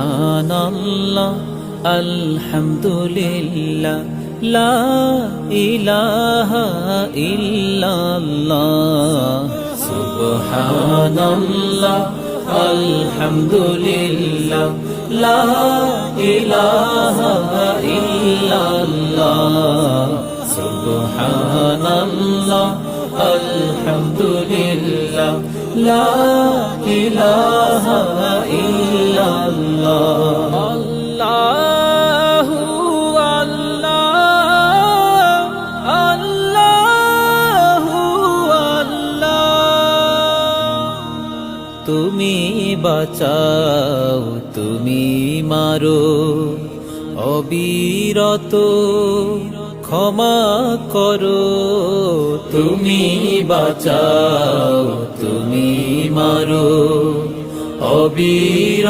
সুবহানাল্লাহ আলহামদুলিল্লাহ লা ইলাহা ইল্লাল্লাহ সুবহানাল্লাহ আলহামদুলিল্লাহ লা ইলাহা ইল্লাল্লাহ সুবহানাল্লাহ আলহামদুলিল্লাহ লা ইলাহা ইল্লাল্লাহ আল্লাহু আল্লাহ আল্লাহু আল্লাহ তুমি বাঁচাও তুমি মারো অবিরত ক্ষমা করো তুমি বাঁচাও তুমি মারো অবিরত